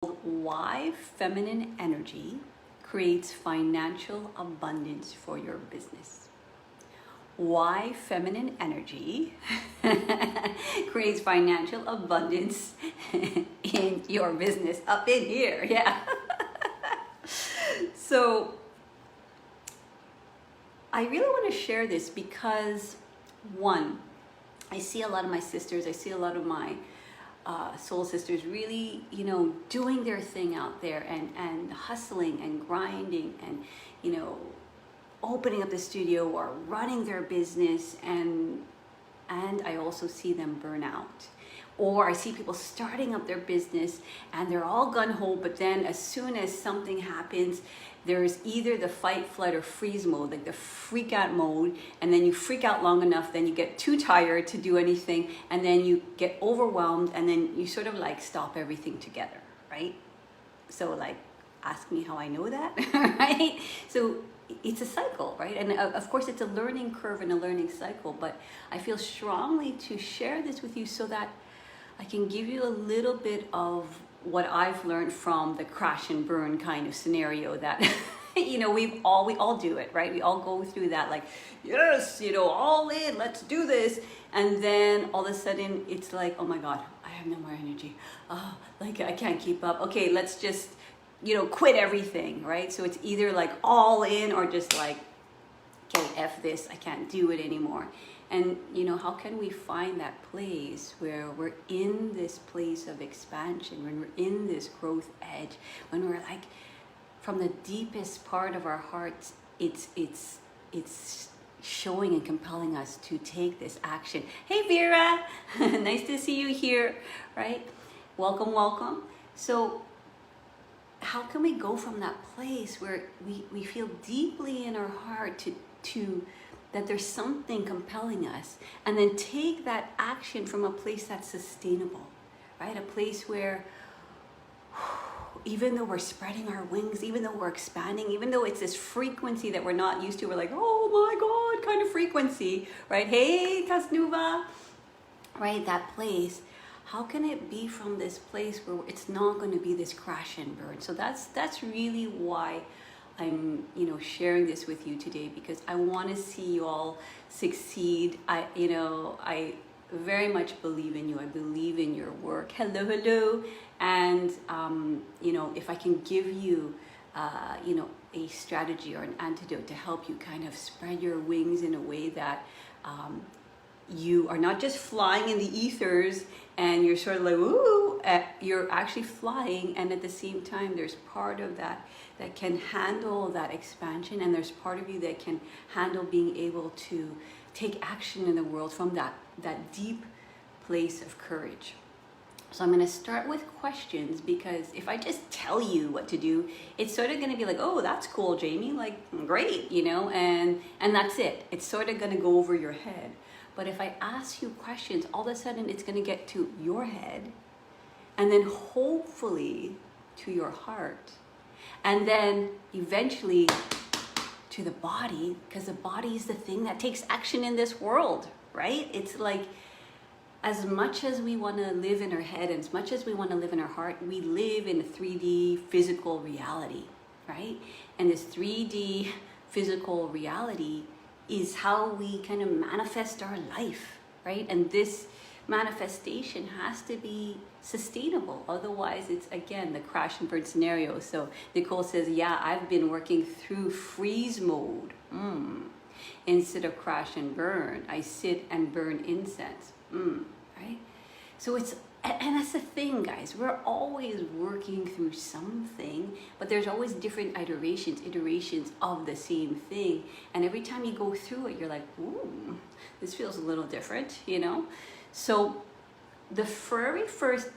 Why feminine energy creates financial abundance for your business. Why feminine energy creates financial abundance in your business. Up in here, yeah. So I really want to share this because, one, I see a lot of my sisters, I see a lot of my soul sisters really, doing their thing out there and hustling and grinding and, opening up the studio or running their business, and I also see them burn out. Or I see people starting up their business and they're all gung-ho, but then as soon as something happens, there's either the fight, flight, or freeze mode, like the freak out mode, and then you freak out long enough, then you get too tired to do anything, and then you get overwhelmed, and then you sort of like stop everything together, right? So like, ask me how I know that, right? So it's a cycle, right? And of course it's a learning curve and a learning cycle, but I feel strongly to share this with you so that I can give you a little bit of what I've learned from the crash and burn kind of scenario that, we all do it, right? We all go through that, like, yes, all in, let's do this. And then all of a sudden it's like, oh my God, I have no more energy. Oh, like I can't keep up. Okay, let's just, quit everything, right? So it's either like all in or just like, okay, F this, I can't do it anymore. And how can we find that place where we're in this place of expansion, when we're in this growth edge, when we're like, from the deepest part of our hearts, it's showing and compelling us to take this action. Hey Vera, nice to see you here, right? Welcome, welcome. So how can we go from that place where we feel deeply in our heart to that there's something compelling us, and then take that action from a place that's sustainable, right? A place where even though we're spreading our wings, even though we're expanding, even though it's this frequency that we're not used to, we're like, oh my God, kind of frequency, right? Hey, Kasnuva, right? That place. How can it be from this place where it's not going to be this crash and burn? So that's really why I'm, sharing this with you today, because I want to see you all succeed. I very much believe in you. I believe in your work. Hello, hello. And, if I can give you, a strategy or an antidote to help you kind of spread your wings in a way that, you are not just flying in the ethers and you're sort of like, ooh, you're actually flying, and at the same time there's part of that can handle that expansion, and there's part of you that can handle being able to take action in the world from that deep place of courage. So I'm going to start with questions, because if I just tell you what to do, it's sort of going to be like, oh, that's cool, Jamie, like, great, and that's it. It's sort of going to go over your head. But if I ask you questions, all of a sudden it's going to get to your head, and then hopefully to your heart, and then eventually to the body, because the body is the thing that takes action in this world, right? It's like, as much as we want to live in our head and as much as we want to live in our heart, we live in a 3D physical reality, right? And this 3D physical reality is how we kind of manifest our life, right? And this manifestation has to be sustainable. Otherwise, it's, again, the crash and burn scenario. So Nicole says, yeah, I've been working through freeze mode. Instead of crash and burn, I sit and burn incense. Right? So it's, and that's the thing, guys, we're always working through something, but there's always different iterations of the same thing. And every time you go through it, you're like, ooh, this feels a little different, So the very first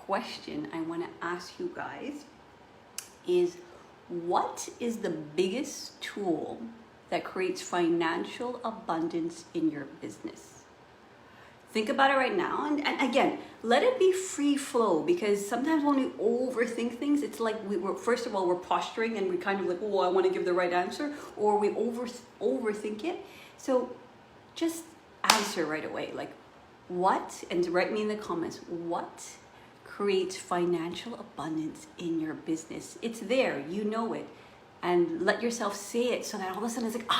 question I want to ask you guys is, what is the biggest tool that creates financial abundance in your business? Think about it right now, and again, let it be free flow, because sometimes when we overthink things, it's like we're first of all, we're posturing and we kind of like, oh, I want to give the right answer, or we overthink it. So just answer right away, like, What, and write me in the comments, what creates financial abundance in your business? It's there, you know it. And let yourself say it so that all of a sudden it's like,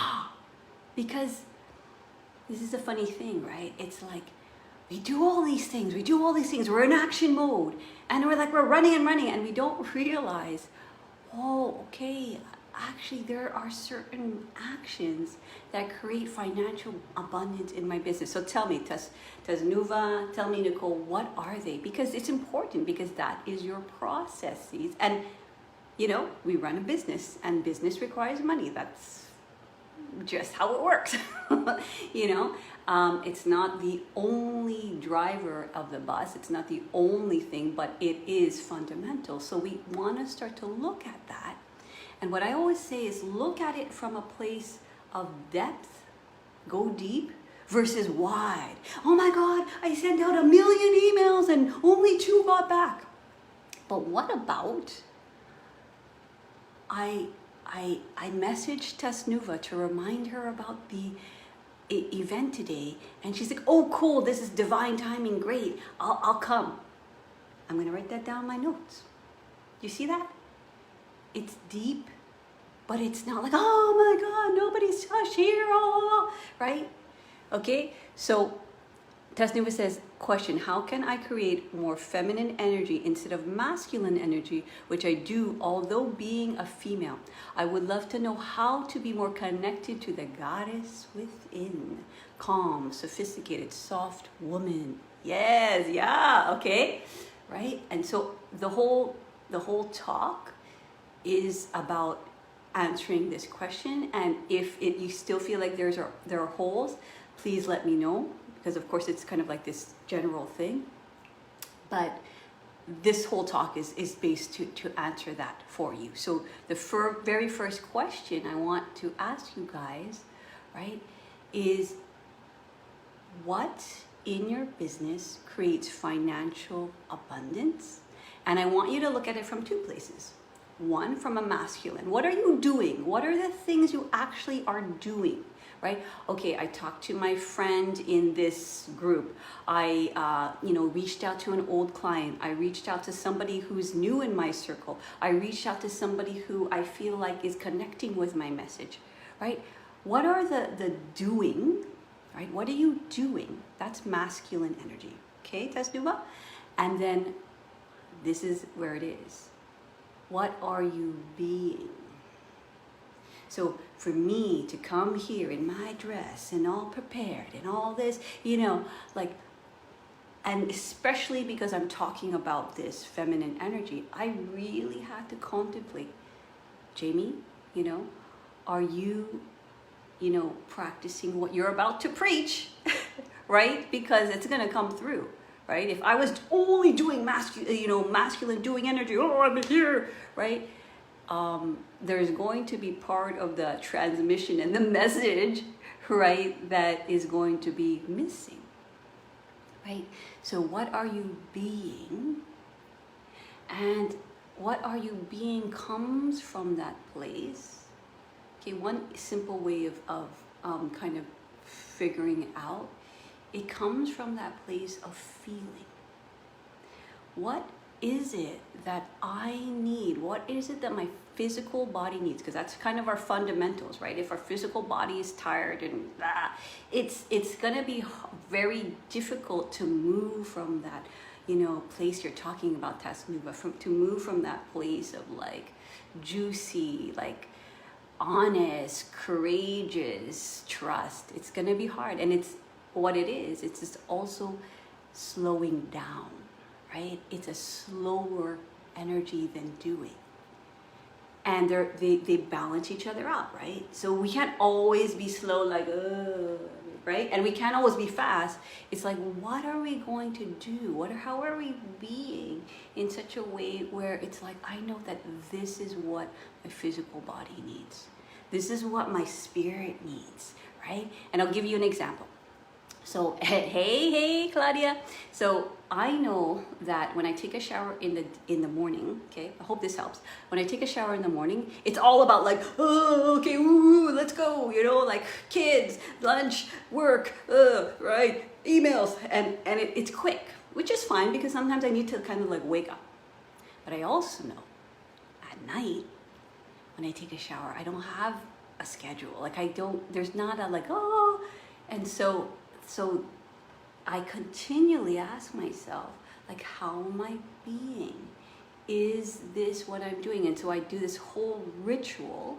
because this is a funny thing, right? It's like, we do all these things, we're in action mode, and we're running and we don't realize, oh, okay, actually there are certain actions that create financial abundance in my business. So tell me, Tasnuva, tell me, Nicole, what are they? Because it's important, because that is your processes. And you know, we run a business, and business requires money. That's just how it works. You know, it's not the only driver of the bus. It's not the only thing, but it is fundamental. So we want to start to look at that. And what I always say is look at it from a place of depth, go deep, versus wide. Oh my God, I sent out 1 million emails and only 2 got back. But what about I messaged Tasnuva to remind her about the event today, and she's like, oh cool, this is divine timing, great, I'll come. I'm gonna write that down in my notes. You see that? It's deep, but it's not like, oh my God, nobody's here, right? Okay, so Tasnuva says, question, how can I create more feminine energy instead of masculine energy, which I do, although being a female? I would love to know how to be more connected to the goddess within. Calm, sophisticated, soft woman. Yes, yeah, okay, right? And so the whole talk is about answering this question. And if you still feel like there are holes, please let me know. Because of course it's kind of like this general thing, but this whole talk is based to answer that for you. So the very first question I want to ask you guys, right, is what in your business creates financial abundance? And I want you to look at it from 2 places. One, from a masculine. What are you doing? What are the things you actually are doing? Right? Okay, I talked to my friend in this group. I, reached out to an old client. I reached out to somebody who's new in my circle. I reached out to somebody who I feel like is connecting with my message, right? What are the doing, right? What are you doing? That's masculine energy, okay, Tasnuva? And then this is where it is. What are you being? So for me to come here in my dress and all prepared and all this, and especially because I'm talking about this feminine energy, I really had to contemplate, Jamie, are you, practicing what you're about to preach, right? Because it's going to come through, right? If I was only doing masculine doing energy, I'm here, right? There's going to be part of the transmission and the message, right, that is going to be missing, right? So what are you being? And what are you being comes from that place. Okay, one simple way of kind of figuring it out, it comes from that place of feeling. What is it that I need? What is it that my physical body needs? Because that's kind of our fundamentals, right? If our physical body is tired and it's gonna be very difficult to move from that, place you're talking about, Tasnuva, to move from that place of like juicy, like honest, courageous trust. It's gonna be hard, and it's what it is. It's just also slowing down. Right? It's a slower energy than doing. And they balance each other out, right? So we can't always be slow, like, right? And we can't always be fast. It's like, what are we going to do? How are we being in such a way where it's like, I know that this is what my physical body needs. This is what my spirit needs, right? And I'll give you an example. So, hey, Claudia. So I know that when I take a shower in the morning, okay, I hope this helps. When I take a shower in the morning, it's all about like, oh, okay, woo, let's go, like kids, lunch, work, right? emails, and it's quick, which is fine because sometimes I need to kind of like wake up. But I also know at night when I take a shower, I don't have a schedule. Like there's not a like, oh, and so I continually ask myself, like, how am I being? Is this what I'm doing? And so I do this whole ritual,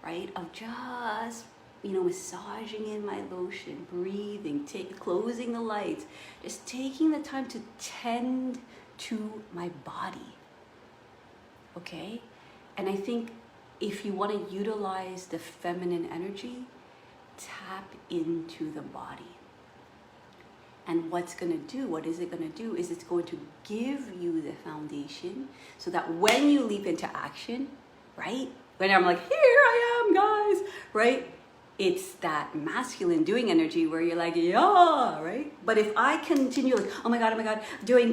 right, of just, massaging in my lotion, breathing, closing the lights, just taking the time to tend to my body, okay? And I think if you want to utilize the feminine energy, tap into the body. And what is it going to do is it's going to give you the foundation so that when you leap into action, right? When I'm like, here I am, guys, right? It's that masculine doing energy where you're like, yeah, right? But if I continue like, oh my God, doing,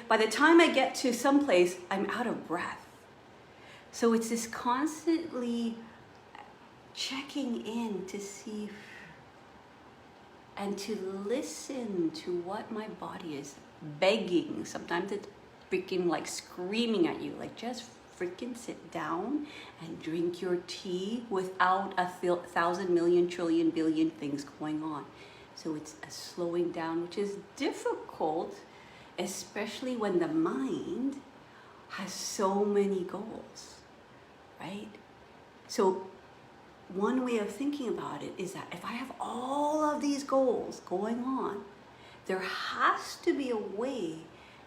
by the time I get to someplace, I'm out of breath. So it's this constantly checking in to see and to listen to what my body is begging. Sometimes it's freaking like screaming at you, like just freaking sit down and drink your tea without 1,000 million trillion billion things going on. So it's a slowing down, which is difficult, especially when the mind has so many goals, right? So one way of thinking about it is that if I have all of these goals going on, there has to be a way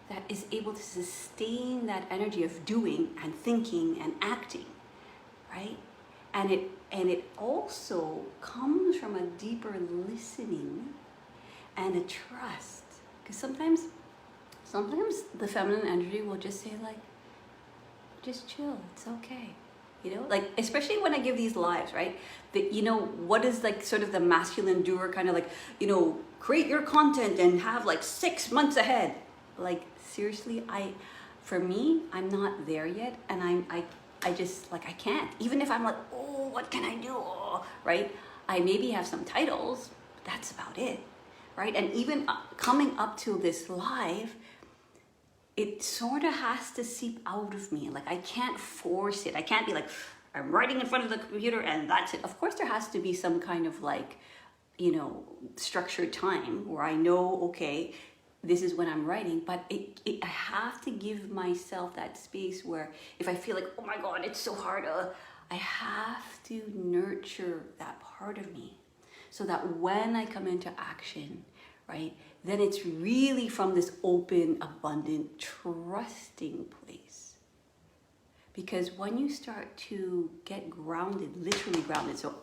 that is able to sustain that energy of doing and thinking and acting, right? And it also comes from a deeper listening and a trust. Because sometimes the feminine energy will just say like, just chill, it's okay. Like, especially when I give these lives, right? What is like sort of the masculine doer kind of like, create your content and have like 6 months ahead. Like, seriously, for me, I'm not there yet. And I just like, I can't. Even if I'm like, oh, what can I do? Oh, right? I maybe have some titles, but that's about it, right? And even coming up to this live, it sort of has to seep out of me. Like, I can't force it. I can't be like, I'm writing in front of the computer and that's it. Of course, there has to be some kind of like, structured time where I know, okay, this is when I'm writing, but I have to give myself that space where if I feel like, oh my God, it's so hard, I have to nurture that part of me so that when I come into action, right, then it's really from this open, abundant, trusting place. Because when you start to get grounded, literally grounded, so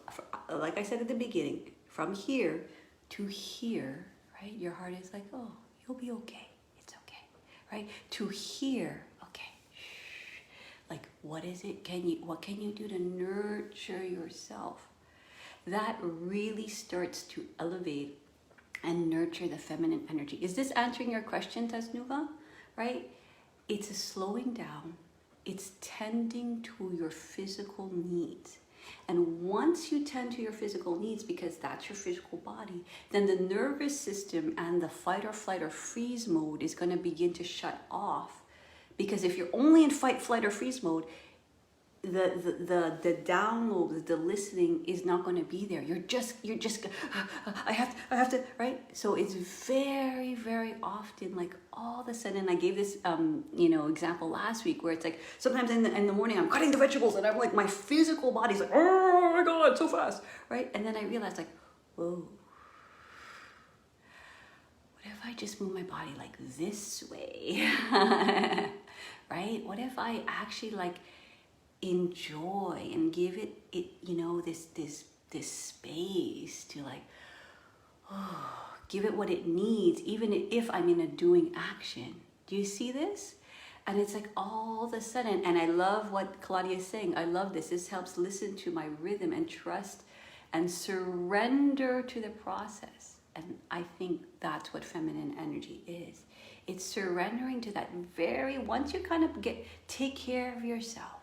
like I said at the beginning, from here to here, right, your heart is like, oh, you'll be okay, it's okay, right? To here, okay, shh. Like, what is it, what can you do to nurture yourself? That really starts to elevate and nurture the feminine energy. Is this answering your question, Tasnuva? Right? It's a slowing down. It's tending to your physical needs. And once you tend to your physical needs, because that's your physical body, then the nervous system and the fight or flight or freeze mode is going to begin to shut off. Because if you're only in fight, flight, or freeze mode, the download, the listening is not going to be there. You're just I have to, right? So it's very, very often like all of a sudden, I gave this example last week where it's like sometimes in the morning I'm cutting the vegetables and I'm like, my physical body's like, oh my God, so fast, right? And then I realized like, whoa, what if I just move my body like this way? Right? What if I actually like enjoy and give it this space to like, oh, give it what it needs, even if I'm in a doing action. Do you see this? And it's like all of a sudden, and I love what Claudia is saying. I love this. This helps listen to my rhythm and trust and surrender to the process. And I think that's what feminine energy is. It's surrendering to that once you kind of take care of yourself,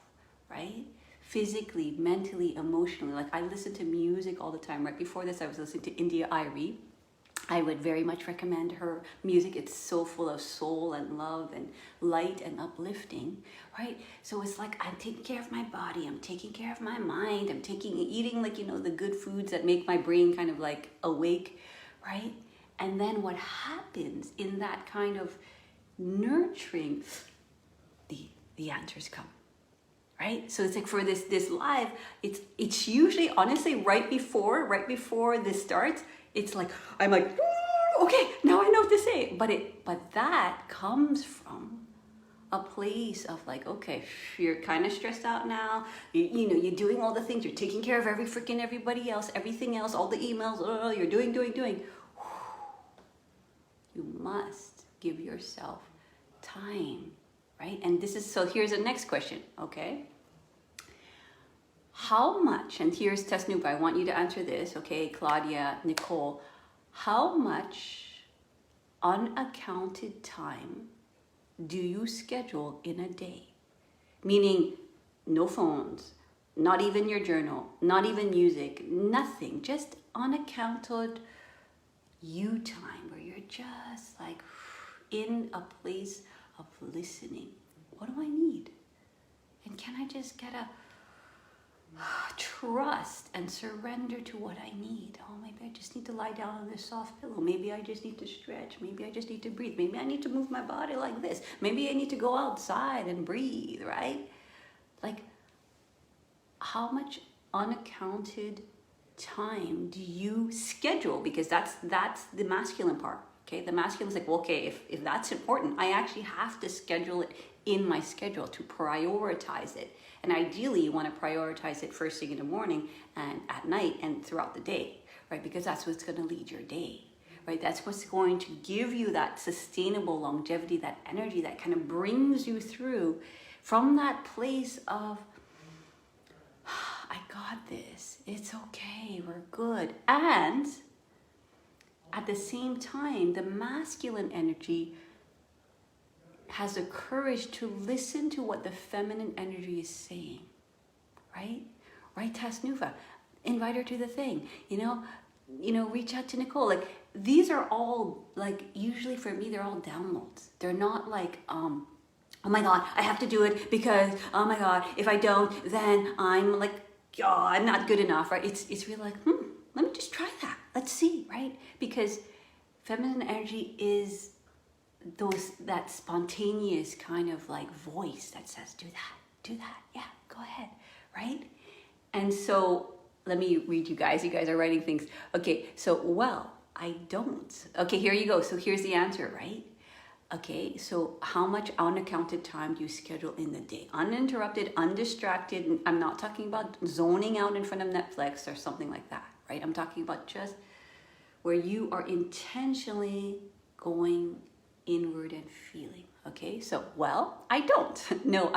right? Physically, mentally, emotionally. Like I listen to music all the time. Right before this, I was listening to India Irie. I would very much recommend her music. It's so full of soul and love and light and uplifting, right? So it's like I'm taking care of my body, I'm taking care of my mind, I'm eating like, you know, the good foods that make my brain kind of like awake, right? And then what happens in that kind of nurturing, the answers come. Right? So it's like for this live, it's usually honestly right before this starts, it's like I'm like, okay, now I know what to say. But that comes from a place of like, okay, you're kind of stressed out now. You know, you're doing all the things, you're taking care of everybody else, everything else, all the emails, you're doing. You must give yourself time, right? And so here's the next question, okay? How much, and here's Tasnuba, I want you to answer this, okay, Claudia, Nicole, how much unaccounted time do you schedule in a day? Meaning no phones, not even your journal, not even music, nothing, just unaccounted you time where you're just like in a place of listening. What do I need? And can I just get a trust and surrender to what I need? Oh, maybe I just need to lie down on this soft pillow. Maybe I just need to stretch. Maybe I just need to breathe. Maybe I need to move my body like this. Maybe I need to go outside and breathe, right? Like, how much unaccounted time do you schedule? Because that's the masculine part, okay? The masculine is like, well, okay, if that's important, I actually have to schedule it in my schedule to prioritize it. And ideally, you want to prioritize it first thing in the morning and at night and throughout the day, right? Because that's what's going to lead your day, right? That's what's going to give you that sustainable longevity, that energy that kind of brings you through from that place of, I got this, it's okay, we're good. And at the same time, the masculine energy has the courage to listen to what the feminine energy is saying, right? Right, Tasnuva, invite her to the thing, you know, reach out to Nicole. Like, these are all, like, usually for me, they're all downloads. They're not like, oh my God, I have to do it because, oh my God, if I don't, then I'm like, oh, I'm not good enough, right? It's really like, let me just try that. Let's see, right? Because feminine energy is that spontaneous kind of like voice that says, do that, yeah, go ahead, right? And so let me read you guys are writing things. Okay, so, well, I don't. Okay, here you go. So here's the answer, right? Okay, so how much unaccounted time do you schedule in the day? Uninterrupted, undistracted. I'm not talking about zoning out in front of Netflix or something like that, right? I'm talking about just where you are intentionally going inward and feeling. Okay, so, well, I don't. No,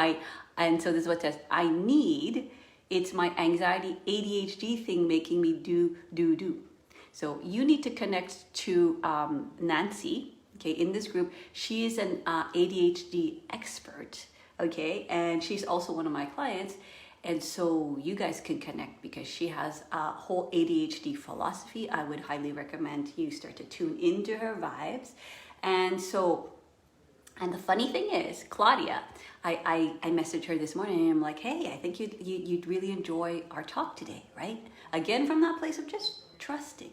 and so this is what it says. I need, it's my anxiety ADHD thing making me do. So you need to connect to Nancy, okay, in this group. She is an ADHD expert, okay, and she's also one of my clients. And so you guys can connect because she has a whole ADHD philosophy. I would highly recommend you start to tune into her vibes. And so, and the funny thing is, Claudia, I messaged her this morning and I'm like, hey, I think you'd really enjoy our talk today, right? Again, from that place of just trusting,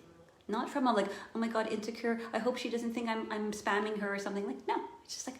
not from a like, oh my God, insecure. I hope she doesn't think I'm spamming her or something. Like, no, it's just like,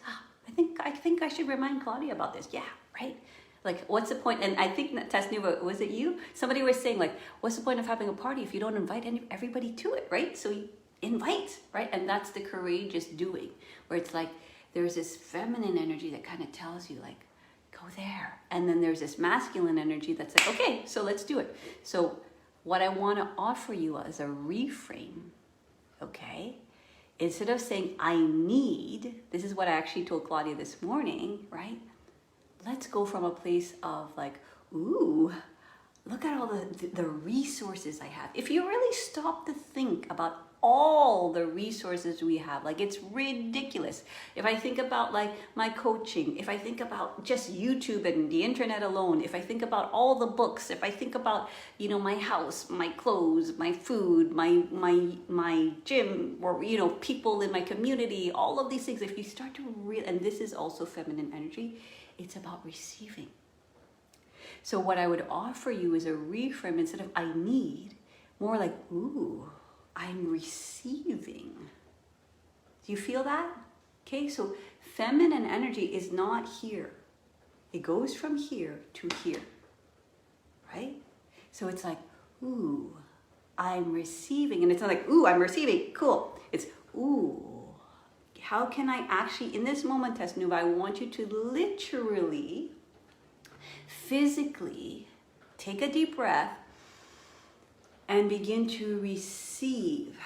I think I should remind Claudia about this. Yeah, right? Like, what's the point? And I think that Tasnuva, was it you? Somebody was saying like, what's the point of having a party if you don't invite everybody to it, right? So you invite, right? And that's the courageous doing, where it's like, there's this feminine energy that kind of tells you like, go there. And then there's this masculine energy that's like, okay, so let's do it. So what I want to offer you as a reframe, okay? Instead of saying, I need, this is what I actually told Claudia this morning, right? Let's go from a place of like, ooh, look at all the resources I have. If you really stop to think about all the resources we have. Like, it's ridiculous. If I think about like my coaching, if I think about just YouTube and the internet alone, if I think about all the books, if I think about, you know, my house, my clothes, my food, my gym, or, you know, people in my community, all of these things, if you start to and this is also feminine energy, it's about receiving. So what I would offer you is a reframe. Instead of I need, more like, ooh, I'm receiving. Do you feel that? Okay, so feminine energy is not here. It goes from here to here, right? So it's like, ooh, I'm receiving. And it's not like, ooh, I'm receiving, cool. It's, ooh, how can I actually, in this moment, Tasnuva, I want you to literally, physically take a deep breath and begin to receive.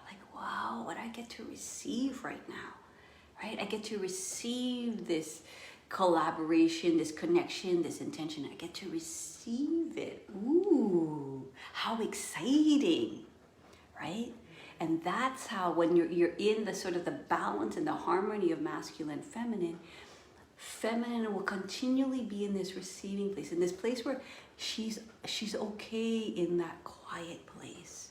Like, wow, what I get to receive right now, right? I get to receive this collaboration, this connection, this intention. I get to receive it. Ooh, how exciting, right? And that's how, when you're in the sort of the balance and the harmony of masculine, feminine will continually be in this receiving place, in this place where she's okay in that quiet place.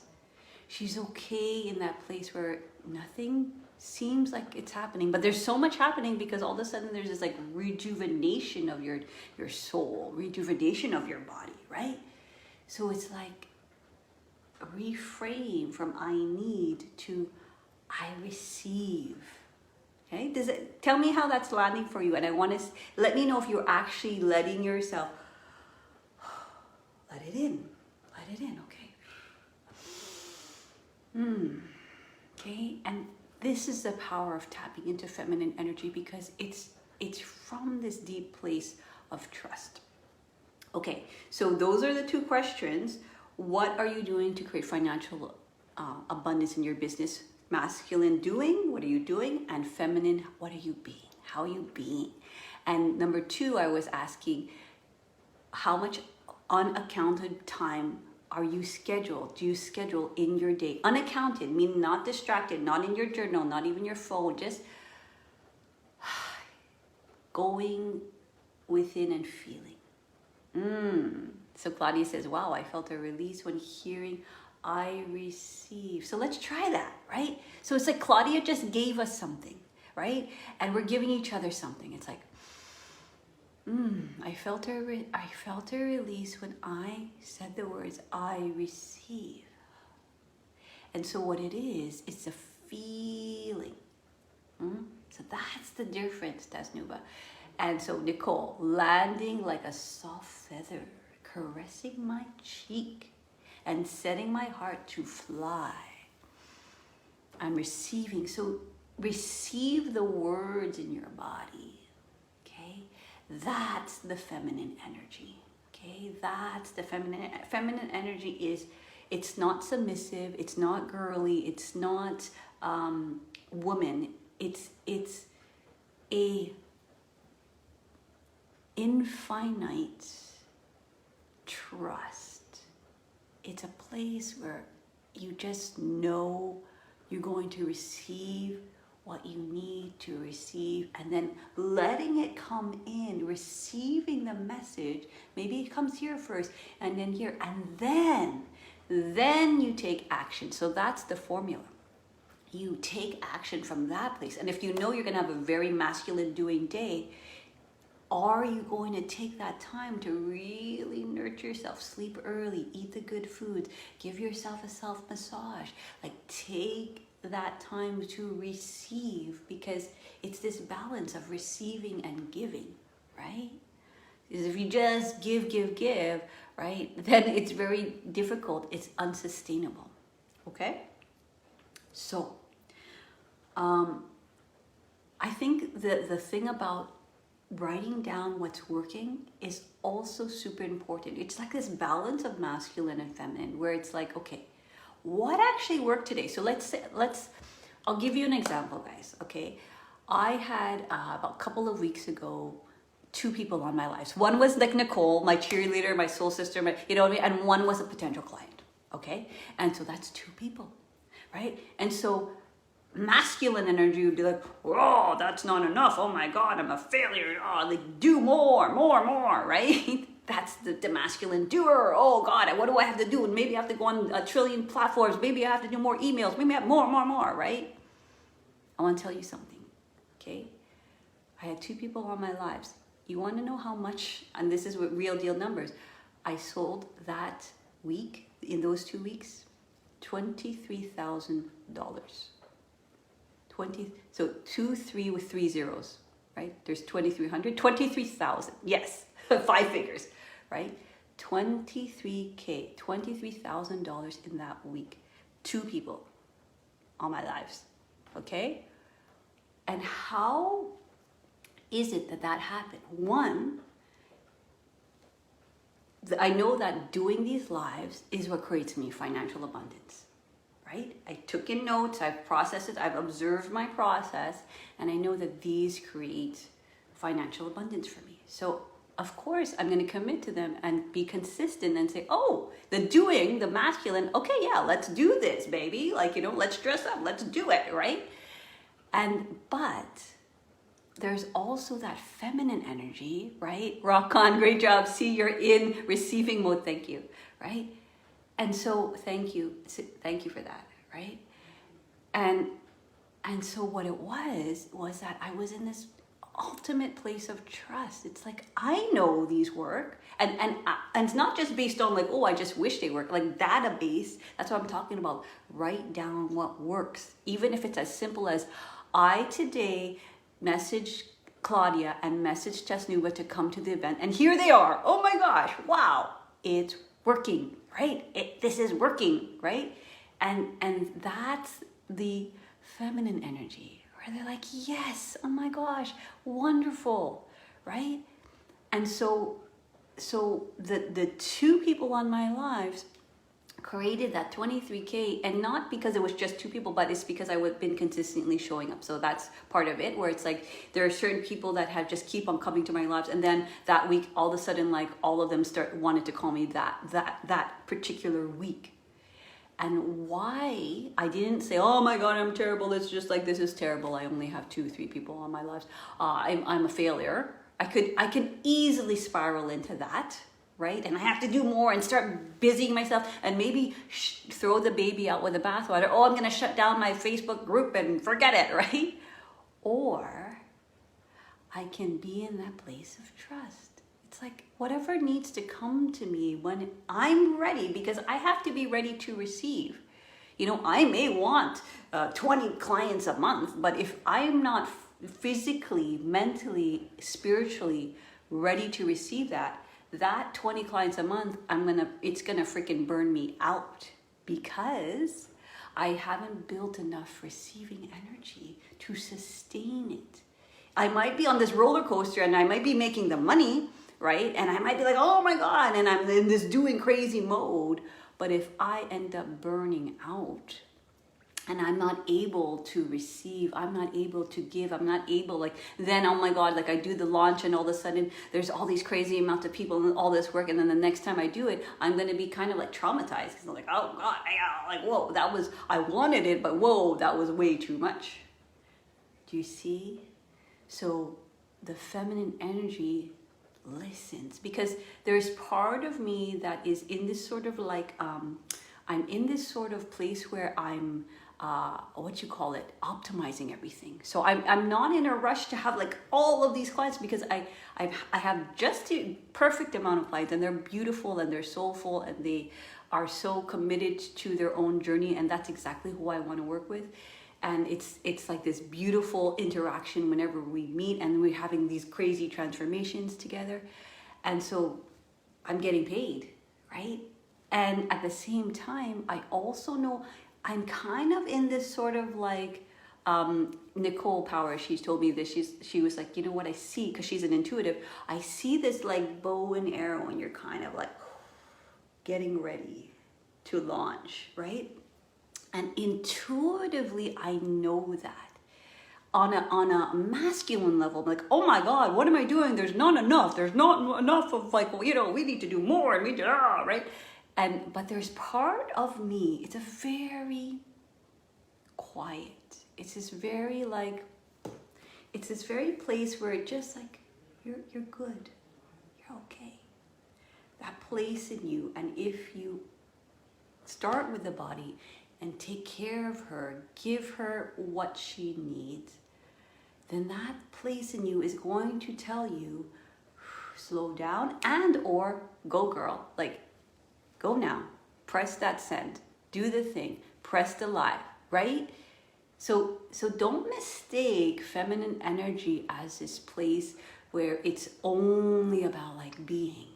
She's okay in that place where nothing seems like it's happening, but there's so much happening, because all of a sudden there's this like rejuvenation of your soul, rejuvenation of your body, right? So it's like reframe from I need to I receive. Okay, tell me how that's landing for you, and I want to let me know if you're actually letting yourself let it in, okay. Okay, and this is the power of tapping into feminine energy, because it's from this deep place of trust. Okay, so those are the two questions. What are you doing to create financial abundance in your business? Masculine, doing, what are you doing? And feminine, what are you being? How are you being? And number two, I was asking, how much unaccounted time are you scheduled? Do you schedule in your day? Unaccounted, meaning not distracted, not in your journal, not even your phone, just going within and feeling. So Claudia says, wow, I felt a release when hearing I receive. So let's try that, right? So it's like Claudia just gave us something, right? And we're giving each other something. It's like, I felt a release when I said the words I receive. And so what it is, it's a feeling. So that's the difference, Tasnuba. And so Nicole, landing like a soft feather, caressing my cheek and setting my heart to fly. I'm receiving. So receive the words in your body. Okay, that's the feminine energy. Okay, that's the feminine energy. Is it's not submissive, it's not girly, it's not woman. It's a infinite trust. It's a place where you just know you're going to receive what you need to receive, and then letting it come in, receiving the message. Maybe it comes here first, and then here, and then you take action. So that's the formula. You take action from that place. And if you know you're going to have a very masculine doing day, are you going to take that time to really nurture yourself? Sleep early, eat the good foods, give yourself a self massage. Like, take that time to receive, because it's this balance of receiving and giving, right? Because if you just give, right, then it's very difficult. It's unsustainable. Okay? So, I think the thing about writing down what's working is also super important. It's like this balance of masculine and feminine, where it's like, okay, what actually worked today? So I'll give you an example, guys. Okay, I had about a couple of weeks ago, two people on my lives. One was like Nicole, my cheerleader, my soul sister, you know what I mean? And one was a potential client. okay? And so that's 2 people, right? And so masculine energy would be like, oh, that's not enough. Oh my God, I'm a failure. Oh, like do more, right? That's the masculine doer. Oh God, what do I have to do? And maybe I have to go on a trillion platforms. Maybe I have to do more emails. Maybe I have more, right? I want to tell you something, okay? I had 2 people on my lives. You want to know how much, and this is with real deal numbers, I sold that week, in those 2 weeks, $23,000. So 23 with 3 zeros, right? There's 2,300, 23,000, yes, 5 figures, right? 23K, $23,000 in that week. 2 people on my lives, okay? And how is it that happened? One, I know that doing these lives is what creates me financial abundance, right? I took in notes, I've processed it, I've observed my process, and I know that these create financial abundance for me. So of course I'm going to commit to them and be consistent and say, oh, the doing, the masculine, okay, yeah, let's do this, baby. Like, let's dress up, let's do it, right? But there's also that feminine energy, right? Rock on, great job. See, you're in receiving mode. Thank you, right? And so thank you for that, right? And so what it was that I was in this ultimate place of trust. It's like, I know these work, and it's not just based on like, oh, I just wish they work. Like database, that's what I'm talking about. Write down what works, even if it's as simple as, I today message Claudia and message Tasnuva to come to the event, and here they are. Oh my gosh, wow, it's working, right? This is working, right? And that's the feminine energy, where they're like, yes, oh my gosh, wonderful, right? And so the 2 people on my lives created that 23K, and not because it was just 2 people, but it's because I would been consistently showing up. So that's part of it, where it's like there are certain people that have just keep on coming to my lives, and then that week all of a sudden, like all of them wanted to call me that particular week. And why I didn't say, oh my God, I'm terrible, it's just like, this is terrible, I only have 2-3 people on my lives, I'm a failure. I could easily spiral into that, right? And I have to do more and start busying myself and maybe throw the baby out with the bathwater. Oh, I'm going to shut down my Facebook group and forget it, right? Or I can be in that place of trust. It's like whatever needs to come to me when I'm ready, because I have to be ready to receive. I may want 20 clients a month, but if I'm not physically, mentally, spiritually ready to receive that 20 clients a month, it's gonna freaking burn me out, because I haven't built enough receiving energy to sustain it. I might be on this roller coaster and I might be making the money, right? And I might be like, oh my God, and I'm in this doing crazy mode. But if I end up burning out, and I'm not able to receive, I'm not able to give, I'm not able, then, oh my God, I do the launch and all of a sudden there's all these crazy amounts of people and all this work, and then the next time I do it, I'm going to be kind of traumatized, because I'm like, oh God, whoa, I wanted it, but whoa, that was way too much. Do you see? So the feminine energy listens, because there's part of me that is in this sort of I'm in this sort of place where I'm optimizing everything. So I'm not in a rush to have all of these clients, because I have just the perfect amount of clients, and they're beautiful and they're soulful and they are so committed to their own journey, and that's exactly who I want to work with. And it's like this beautiful interaction whenever we meet, and we're having these crazy transformations together. And so I'm getting paid, right? And at the same time, I also know I'm kind of in this sort of Nicole Power, she's told me this. She was like, you know what I see, because she's an intuitive, I see this bow and arrow, and you're kind of getting ready to launch, right? And intuitively, I know that. On a masculine level, I'm like, oh my God, what am I doing? There's not enough. There's not enough of we need to do more, and we do, right? But there's part of me, it's a very quiet, it's this very like, it's this very place where it just like, you're good, you're okay. That place in you, and if you start with the body and take care of her, give her what she needs, then that place in you is going to tell you, slow down, and or go girl, like go now, press that send, do the thing, press the live, right? So don't mistake feminine energy as this place where it's only about like being.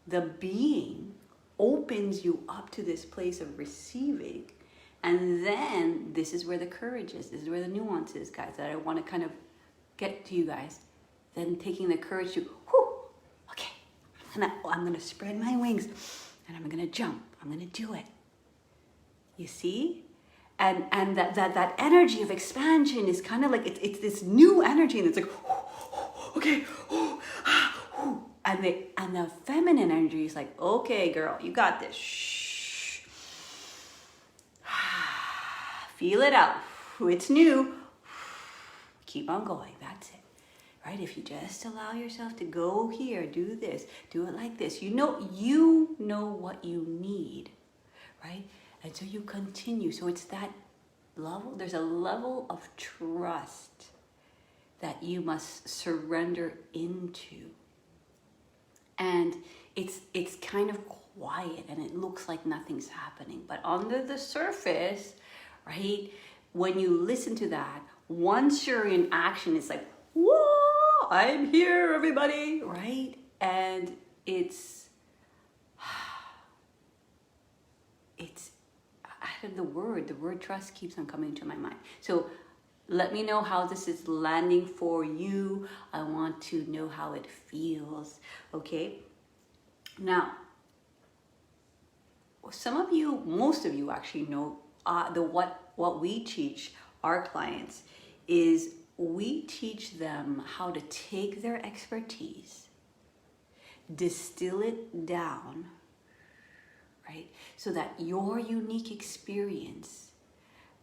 The being opens you up to this place of receiving. And then this is where the courage is. This is where the nuance is, guys, that I want to kind of get to you guys. Then taking the courage to, whoo, okay, I'm gonna spread my wings and I'm gonna jump. I'm gonna do it. You see? And that energy of expansion is kind of like, it's this new energy, and it's like, okay, and the feminine energy is like, okay, girl, you got this. Shh. Feel it out. It's new. Keep on going. That's it. Right? If you just allow yourself to go here, do this, do it like this. You know what you need, right? And so you continue. So it's that level. There's a level of trust that you must surrender into. And it's kind of quiet and it looks like nothing's happening. But under the surface, right, when you listen to that, once you're in action, it's like, whoa, I'm here, everybody, right? And it's out of the word trust keeps on coming to my mind. So let me know how this is landing for you. I want to know how it feels, okay? Now, some of you, most of you actually know what we teach our clients is we teach them how to take their expertise, distill it down, right? So that your unique experience,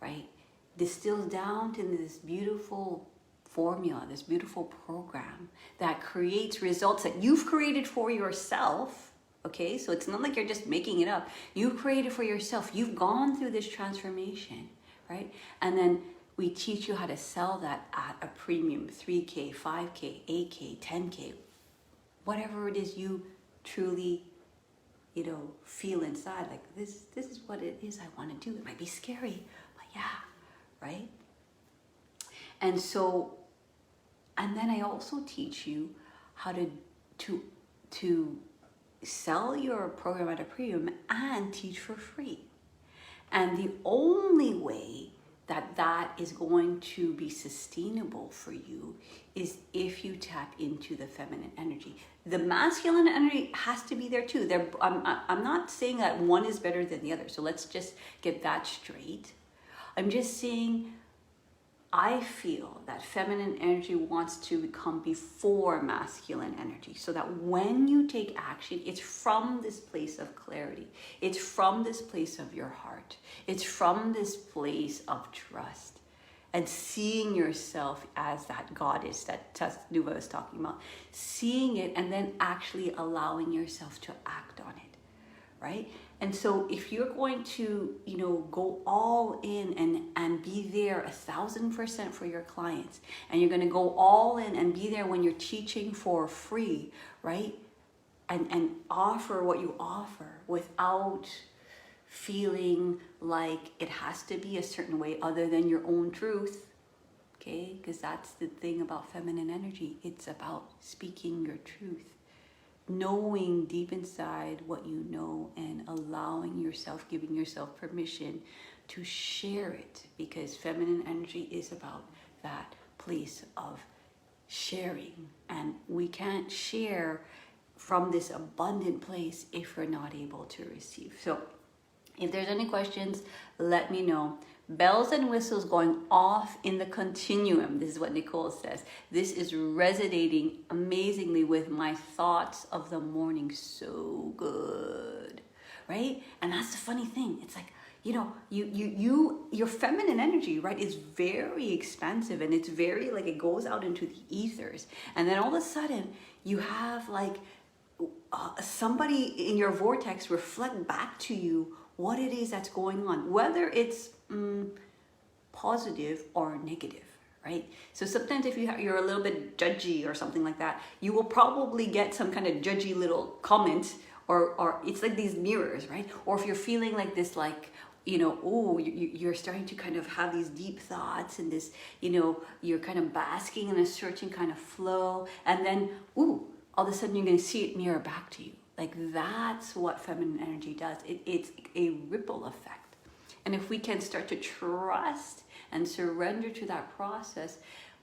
right, distills down to this beautiful formula, this beautiful program that creates results that you've created for yourself, okay? So it's not like you're just making it up. You created for yourself. You've gone through this transformation, right? And then we teach you how to sell that at a premium, 3K, 5K, 8K, 10K, whatever it is you truly, feel inside, like this is what it is I want to do. It might be scary, but yeah, right? And so, and then I also teach you how to sell your program at a premium and teach for free. And the only way that is going to be sustainable for you is if you tap into the feminine energy. The masculine energy has to be there too. I'm not saying that one is better than the other. So let's just get that straight. I'm just saying I feel that feminine energy wants to come before masculine energy, so that when you take action, it's from this place of clarity. It's from this place of your heart. It's from this place of trust and seeing yourself as that goddess that Tasnuva was talking about. Seeing it and then actually allowing yourself to act on it, right? And so if you're going to, go all in and be there 1,000% for your clients, and you're going to go all in and be there when you're teaching for free, right? And offer what you offer without feeling like it has to be a certain way other than your own truth, okay? Because that's the thing about feminine energy. It's about speaking your truth. Knowing deep inside what you know and allowing yourself, giving yourself permission to share it, because feminine energy is about that place of sharing, and we can't share from this abundant place if we're not able to receive. So if there's any questions, let me know. Bells and whistles going off in the continuum. This is what Nicole says. This is resonating amazingly with my thoughts of the morning. So good, right? And that's the funny thing. It's like, you know, your feminine energy, right, is very expansive, and it's very like it goes out into the ethers. And then all of a sudden you have like somebody in your vortex reflect back to you what it is that's going on, whether it's positive or negative, right? So sometimes if you're a little bit judgy or something like that, you will probably get some kind of judgy little comment, or it's like these mirrors, right? Or if you're feeling like this, like, you know, oh, you're starting to kind of have these deep thoughts and this, you know, you're kind of basking in a certain kind of flow, and then, ooh, all of a sudden you're going to see it mirror back to you. Like, that's what feminine energy does. It's a ripple effect. And if we can start to trust and surrender to that process,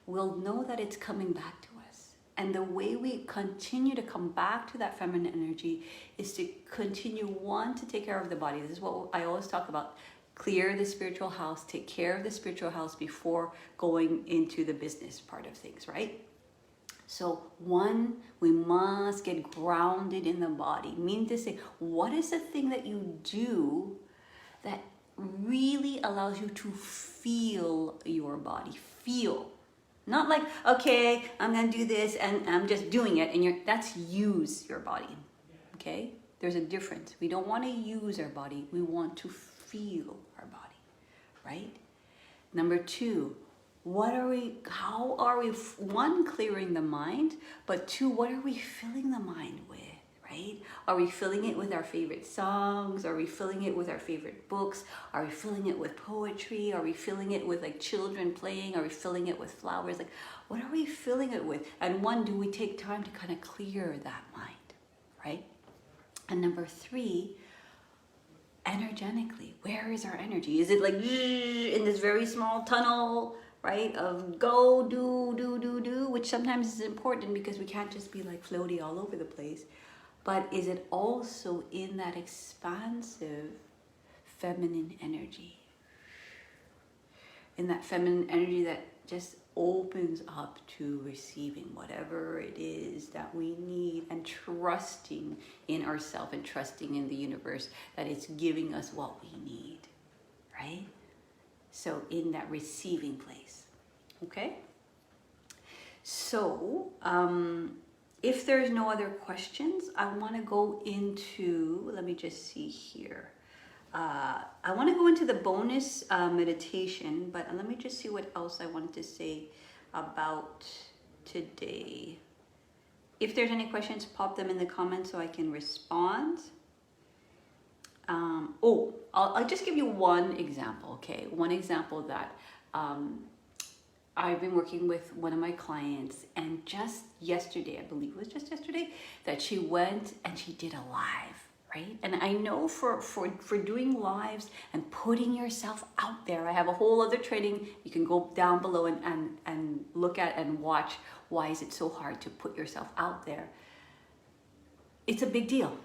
we'll know that it's coming back to us. And the way we continue to come back to that feminine energy is to continue, one, to take care of the body. This is what I always talk about. Clear the spiritual house, take care of the spiritual house before going into the business part of things, right? So one, we must get grounded in the body. Meaning to say, what is the thing that you do that really allows you to feel your body? Feel. Not like, okay, I'm going to do this and I'm just doing it. And that's use your body. Okay? There's a difference. We don't want to use our body. We want to feel our body. Right? Number two, how are we, one, clearing the mind, but two, what are we filling the mind with, right? Are we filling it with our favorite songs? Are we filling it with our favorite books? Are we filling it with poetry? Are we filling it with like children playing? Are we filling it with flowers? Like, what are we filling it with? And one, do we take time to kind of clear that mind, right? And number three, energetically, where is our energy? Is it like in this very small tunnel, right, of go, do, which sometimes is important because we can't just be like floaty all over the place. But is it also in that expansive feminine energy? In that feminine energy that just opens up to receiving whatever it is that we need, and trusting in ourselves and trusting in the universe that it's giving us what we need, right? So in that receiving place, okay? So if there's no other questions, I want to go into, let me just see here. I want to go into the bonus meditation, but let me just see what else I wanted to say about today. If there's any questions, pop them in the comments so I can respond. I'll just give you one example, okay? One example that I've been working with one of my clients, and just yesterday, I believe it was just yesterday, that she went and she did a live, right? And I know for doing lives and putting yourself out there, I have a whole other training. You can go down below and look at and watch why is it so hard to put yourself out there. It's a big deal.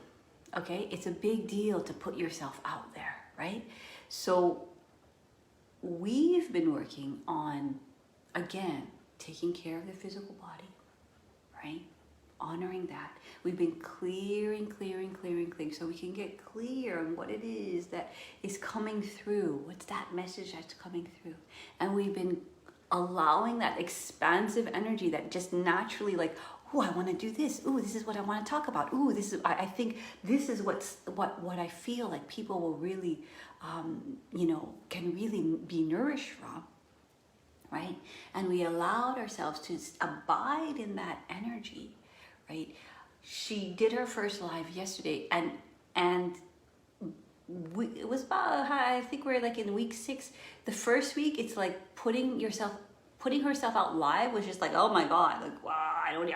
Okay, it's a big deal to put yourself out there, right? So we've been working on, again, taking care of the physical body, right? Honoring that. We've been clearing, so we can get clear on what it is that is coming through. What's that message that's coming through? And we've been allowing that expansive energy that just naturally, like, oh, I want to do this. Oh, this is what I want to talk about. Oh, this is, I think this is what I feel like people will really, can really be nourished from, right? And we allowed ourselves to abide in that energy, right? She did her first live yesterday, and it was about, I think we're like in week 6. The first week, it's like putting herself out live was just like, oh my God, like, wow, I don't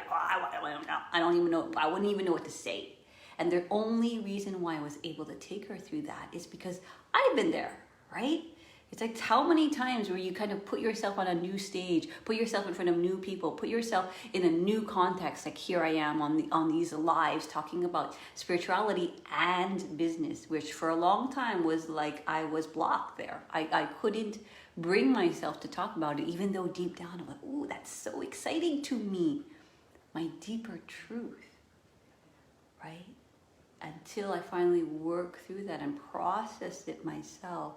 even know, I wouldn't even know what to say. And the only reason why I was able to take her through that is because I've been there, right? It's like how many times where you kind of put yourself on a new stage, put yourself in front of new people, put yourself in a new context. Like here I am on these lives talking about spirituality and business, which for a long time was like I was blocked there. I couldn't bring myself to talk about it, even though deep down I'm like, oh, that's so exciting to me. My deeper truth, right? Until I finally worked through that and processed it myself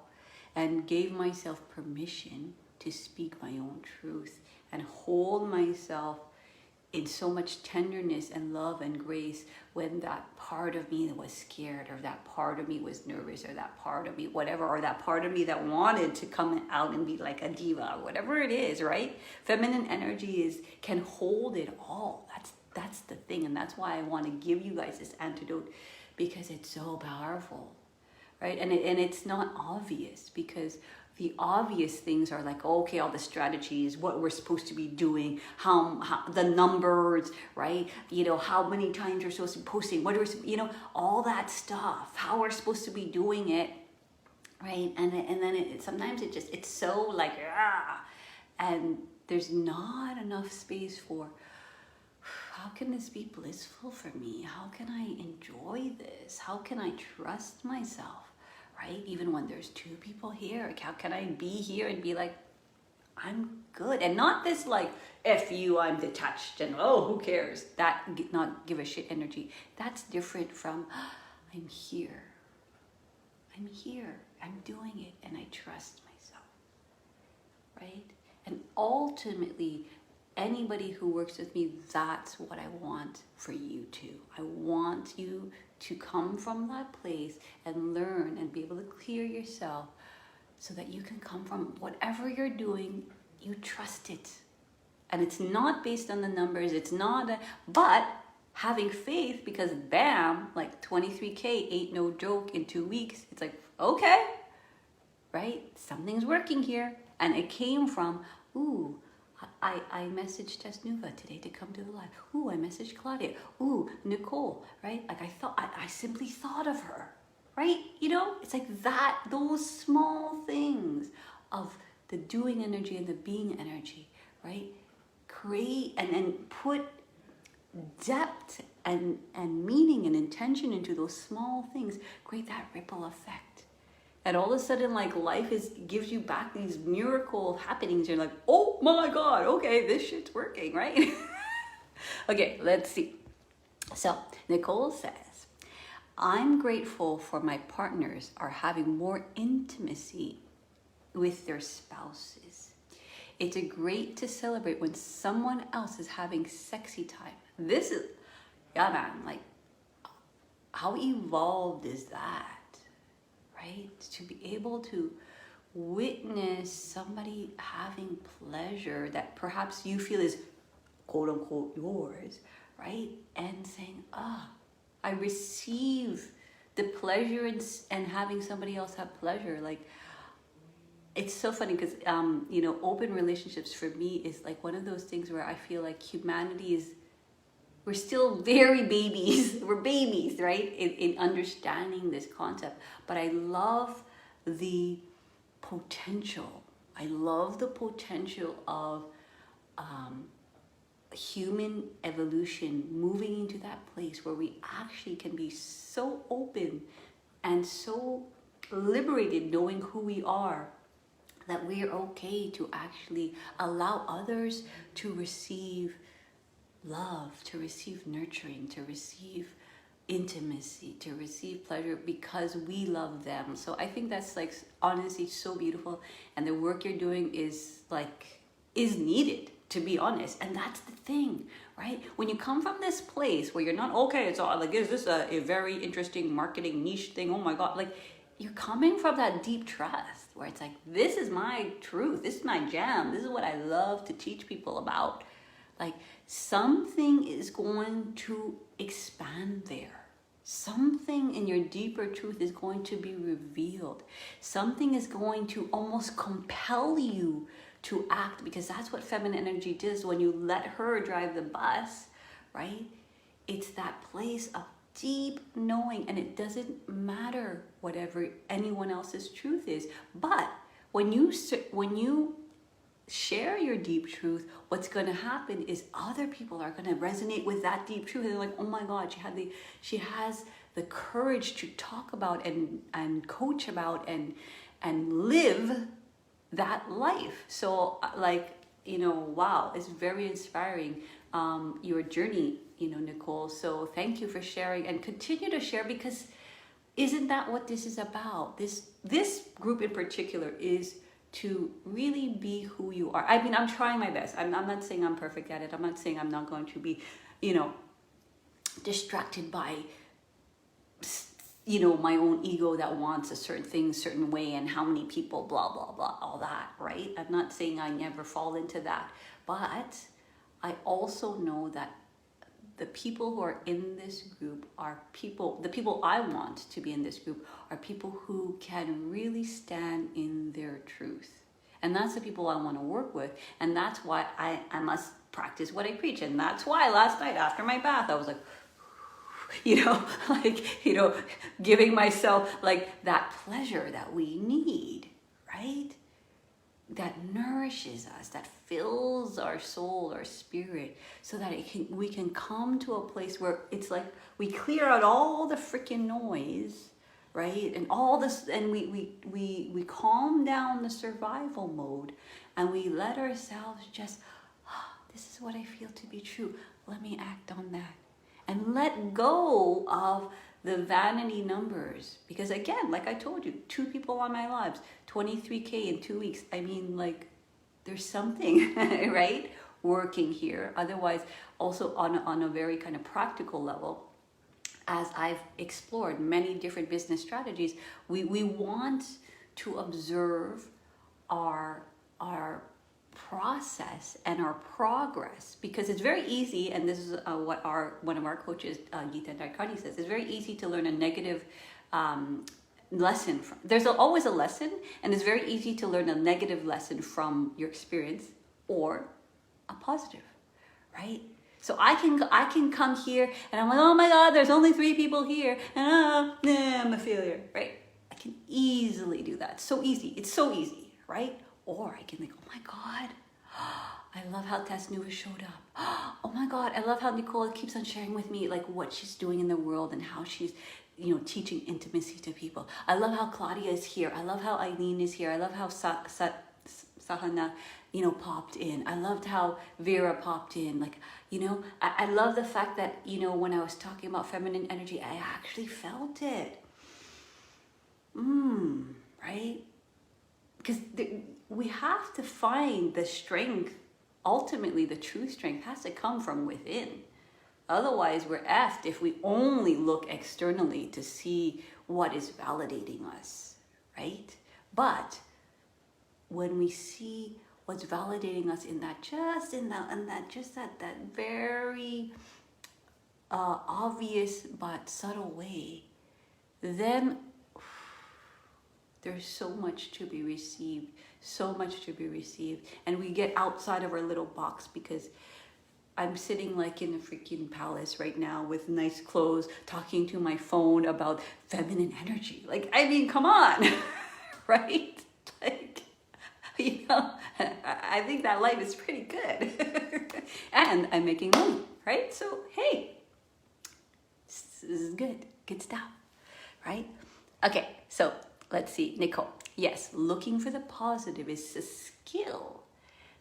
and gave myself permission to speak my own truth and hold myself in so much tenderness and love and grace when that part of me that was scared, or that part of me was nervous, or that part of me whatever, or that part of me that wanted to come out and be like a diva, or whatever it is, right? Feminine energy can hold it all. That's the thing, and that's why I want to give you guys this antidote, because it's so powerful, right? And it's not obvious, because the obvious things are like, okay, all the strategies, what we're supposed to be doing, how the numbers, right? How many times we're supposed to be posting, what we're, all that stuff, how we're supposed to be doing it, right? And then sometimes it's so like, and there's not enough space for, how can this be blissful for me? How can I enjoy this? How can I trust myself, right? Even when there's two people here, how can I be here and be like, I'm good? And not this like, F you, I'm detached and who cares? That not give a shit energy. That's different from, I'm here. I'm here. I'm doing it and I trust myself, right? And ultimately, anybody who works with me, that's what I want for you too. I want you to come from that place and learn and be able to clear yourself so that you can come from whatever you're doing, you trust it. And it's not based on the numbers, but having faith, because bam, like 23K ain't no joke in 2 weeks. It's like, okay, right? Something's working here. And it came from, I messaged Tesnuva today to come to the live. I messaged Claudia. Nicole, right? Like I simply thought of her, right? It's like that, those small things of the doing energy and the being energy, right? Create and put depth and meaning and intention into those small things, create that ripple effect. And all of a sudden, like life gives you back these miracle happenings. You're like, oh my God, okay, this shit's working, right? Okay, let's see. So Nicole says, I'm grateful for my partners are having more intimacy with their spouses. It's great to celebrate when someone else is having sexy time. This is, yeah man, like how evolved is that? Right? To be able to witness somebody having pleasure that perhaps you feel is quote unquote yours, right? And saying, I receive the pleasure and having somebody else have pleasure. Like, it's so funny because, open relationships for me is like one of those things where I feel like humanity we're still very babies. We're babies, right? In understanding this concept. But I love the potential. I love the potential of human evolution moving into that place where we actually can be so open and so liberated knowing who we are, that we're okay to actually allow others to receive love, to receive nurturing, to receive intimacy, to receive pleasure because we love them. So I think that's like honestly so beautiful, and the work you're doing is needed, to be honest. And that's the thing, right? When you come from this place where you're not, okay, it's all like, is this a very interesting marketing niche thing? Oh my God, like you're coming from that deep trust where it's like, this is my truth, this is my jam, this is what I love to teach people about. Like something is going to expand there. Something in your deeper truth is going to be revealed. Something is going to almost compel you to act, because that's what feminine energy does when you let her drive the bus, right? It's that place of deep knowing, and it doesn't matter whatever anyone else's truth is. But when you share your deep truth, what's going to happen is other people are going to resonate with that deep truth. And they're like, oh my God, she has the courage to talk about and coach about and live that life. So like, wow, it's very inspiring, your journey, Nicole. So thank you for sharing, and continue to share, because isn't that what this is about? This group in particular is to really be who you are. I mean, I'm trying my best. I'm not saying I'm perfect at it. I'm not saying I'm not going to be, distracted by, my own ego that wants a certain thing, certain way, and how many people, blah, blah, blah, all that, right? I'm not saying I never fall into that. But I also know that the people who are in this group are the people I want to be in this group are people who can really stand in their truth. And that's the people I want to work with. And that's why I must practice what I preach. And that's why last night after my bath, I was like, giving myself like that pleasure that we need, right? That nourishes us, that fills our soul, our spirit, so that we can come to a place where it's like we clear out all the freaking noise, right? And all this, and we calm down the survival mode, and we let ourselves just, this is what I feel to be true. Let me act on that. And let go of the vanity numbers. Because again, like I told you, 2 people on my lives, 23K in 2 weeks. I mean, like, there's something, right, working here. Otherwise, also on a very kind of practical level, as I've explored many different business strategies, we want to observe our process and our progress, because it's very easy, and this is what one of our coaches, Geeta Darkani, says, it's very easy to learn a negative lesson. There's always a lesson, and it's very easy to learn a negative lesson from your experience, or a positive, right? So I can come here and I'm like, oh my God, there's only 3 people here, and I'm a failure, right? I can easily do that. So easy. It's so easy, right? Or I can think, oh my God, I love how Tasnuva showed up. Oh my God, I love how Nicole keeps on sharing with me like what she's doing in the world and how she's, teaching intimacy to people. I love how Claudia is here. I love how Eileen is here. I love how Sahana, popped in. I loved how Vera popped in. Like, I love the fact that, when I was talking about feminine energy, I actually felt it. Right? Because we have to find the strength. Ultimately, the true strength has to come from within. Otherwise, we're effed if we only look externally to see what is validating us, right? But when we see what's validating us in that very obvious but subtle way, then there's so much to be received, and we get outside of our little box, because I'm sitting like in a freaking palace right now with nice clothes, talking to my phone about feminine energy. Like, I mean, come on, right? Like, I think that life is pretty good. And I'm making money, right? So, hey, this is good stuff, right? Okay, so let's see, Nicole. Yes, looking for the positive is a skill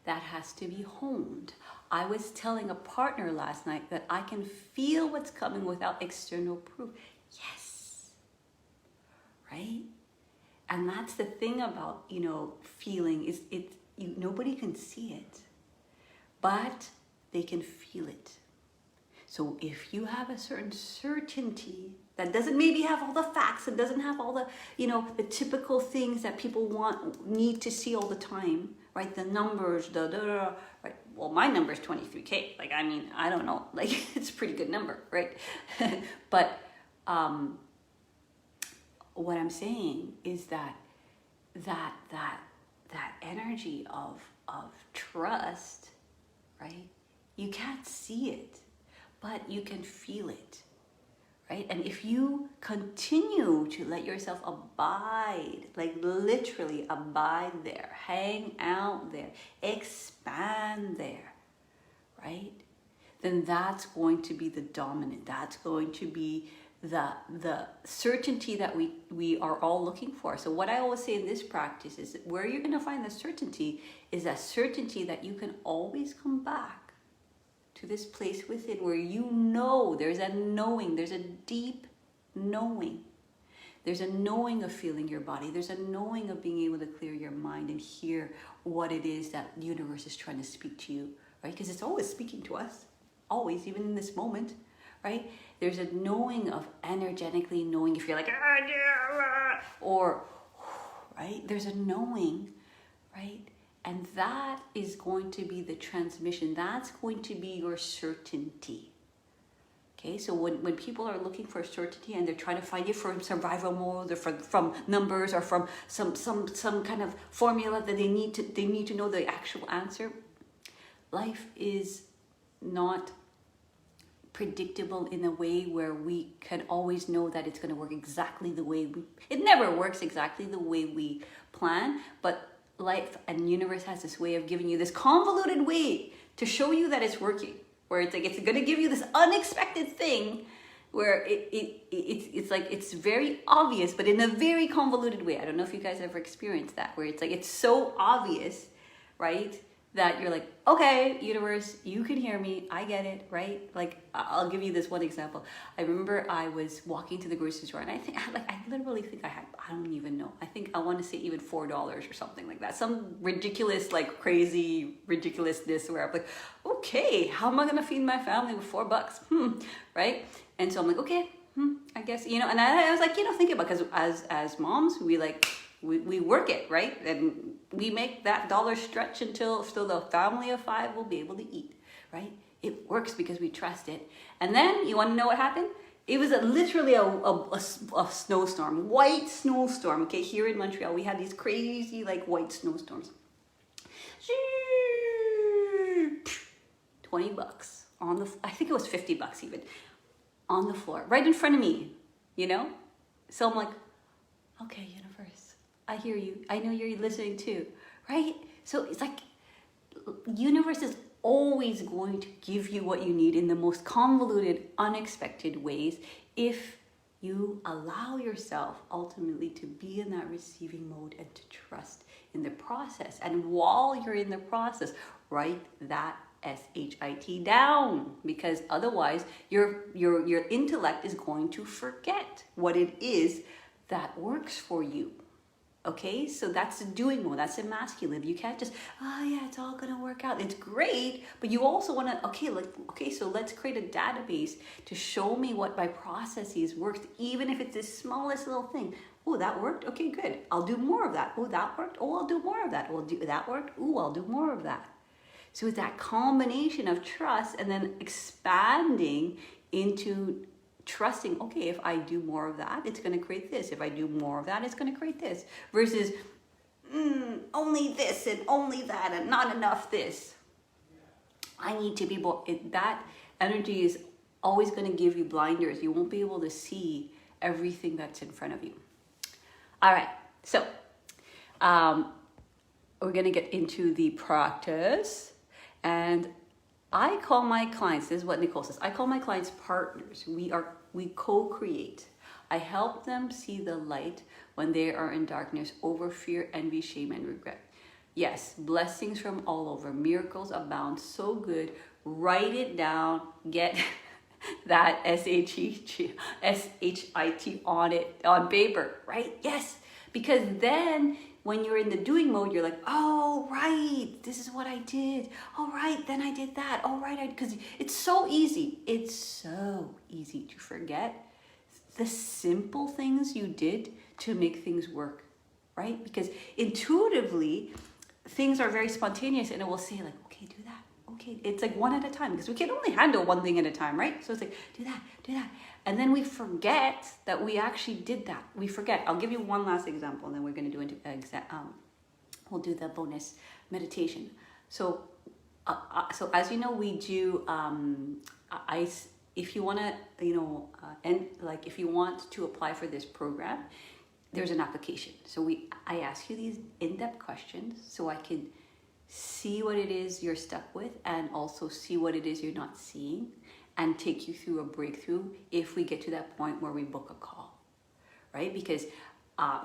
that has to be honed. I was telling a partner last night that I can feel what's coming without external proof. Yes, right? And that's the thing about, feeling is nobody can see it, but they can feel it. So if you have a certain certainty that doesn't maybe have all the facts and doesn't have all the, the typical things that people need to see all the time, right? The numbers, right? Well, my number is 23K. Like, I mean, I don't know. Like, it's a pretty good number, right? But what I'm saying is that energy of trust, right? You can't see it, but you can feel it, right? And if you continue to let yourself abide, like literally abide there, hang out there, expand there, right? Then that's going to be the dominant. That's going to be the certainty that we are all looking for. So what I always say in this practice is that where you're going to find the certainty is that certainty that you can always come back to this place within where you know, there's a knowing, there's a deep knowing. There's a knowing of feeling your body. There's a knowing of being able to clear your mind and hear what it is that the universe is trying to speak to you, right? Because it's always speaking to us, always, even in this moment, right? There's a knowing of energetically knowing if you're like, or, right? There's a knowing, right? And that is going to be the transmission. That's going to be your certainty. Okay, so when people are looking for certainty and they're trying to find you from survival mode or from numbers or from some kind of formula that they need to know the actual answer, life is not predictable in a way where we can always know that it's going to work exactly the way it never works exactly the way we plan, but life and universe has this way of giving you this convoluted way to show you that it's working, where it's like it's going to give you this unexpected thing where it's like it's very obvious but in a very convoluted way. I don't know if you guys ever experienced that, where it's like it's so obvious, right, that you're like, okay, universe, you can hear me, I get it, right? Like, I'll give you this one example. I remember I was walking to the grocery store and I literally think I had, I don't even know, I think I want to say even $4 or something like that. Some ridiculous, like crazy ridiculousness where I'm like, okay, how am I going to feed my family with $4? Right? And so I'm like, okay, I guess, you know, and I was like, you know, thinking about, because as moms, we work it, right? And we make that dollar stretch until the family of 5 will be able to eat, right? It works because we trust it. And then you want to know what happened? It was literally a snowstorm, white snowstorm. Okay, here in Montreal, we had these crazy like white snowstorms. $20 on the, I think it was $50 even, on the floor, right in front of me, you know? So I'm like, okay, universe, I hear you. I know you're listening too, right? So it's like universe is always going to give you what you need in the most convoluted, unexpected ways if you allow yourself ultimately to be in that receiving mode and to trust in the process. And while you're in the process, write that SHIT down, because otherwise your intellect is going to forget what it is that works for you. Okay, so that's the doing mode, that's the masculine. You can't just, oh yeah, it's all gonna work out. It's great, but you also wanna, okay, so let's create a database to show me what my processes worked, even if it's the smallest little thing. Oh, that worked? Okay, good. I'll do more of that. Oh, that worked? Oh, I'll do more of that. That worked? Oh, I'll do more of that. So it's that combination of trust and then expanding into trusting, okay, if I do more of that, it's going to create this. If I do more of that, it's going to create this. Versus only this and only that and not enough this. I need to be more. That energy is always going to give you blinders. You won't be able to see everything that's in front of you. All right, so we're going to get into the practice. And I call my clients, this is what Nicole says, I call my clients partners. We co-create. I help them see the light when they are in darkness over fear, envy, shame, and regret. Yes, blessings from all over. Miracles abound. So good. Write it down. Get that SHIT on paper, right? Yes, because then when you're in the doing mode, you're like, oh, right, this is what I did. All right, then I did that. All right, because it's so easy. It's so easy to forget the simple things you did to make things work, right? Because intuitively, things are very spontaneous and it will say like, okay, do that. Okay, it's like one at a time because we can only handle one thing at a time, right? So it's like, do that. And then we forget that we actually did that. We forget. I'll give you one last example and then we're going to do we'll do the bonus meditation. So as you know, we do, if you want to, and like if you want to apply for this program, there's an application. So I ask you these in-depth questions so I can see what it is you're stuck with and also see what it is you're not seeing and take you through a breakthrough if we get to that point where we book a call, right? Because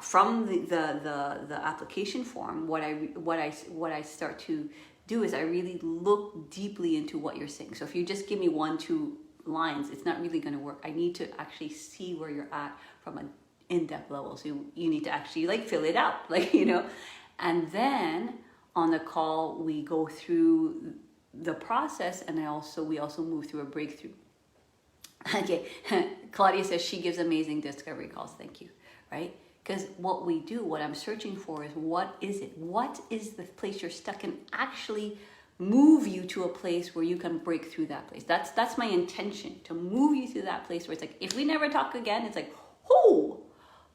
from the application form, what I start to do is I really look deeply into what you're saying. So if you just give me 1-2 lines, it's not really going to work. I need to actually see where you're at from an in-depth level. So you need to actually like fill it out, like, and then on the call we go through the process, and we also move through a breakthrough. Okay, Claudia says she gives amazing discovery calls. Thank you. Right? Because what I'm searching for is what is it? What is the place you're stuck in? Actually move you to a place where you can break through that place. That's my intention, to move you to that place where it's like, if we never talk again, it's like, oh,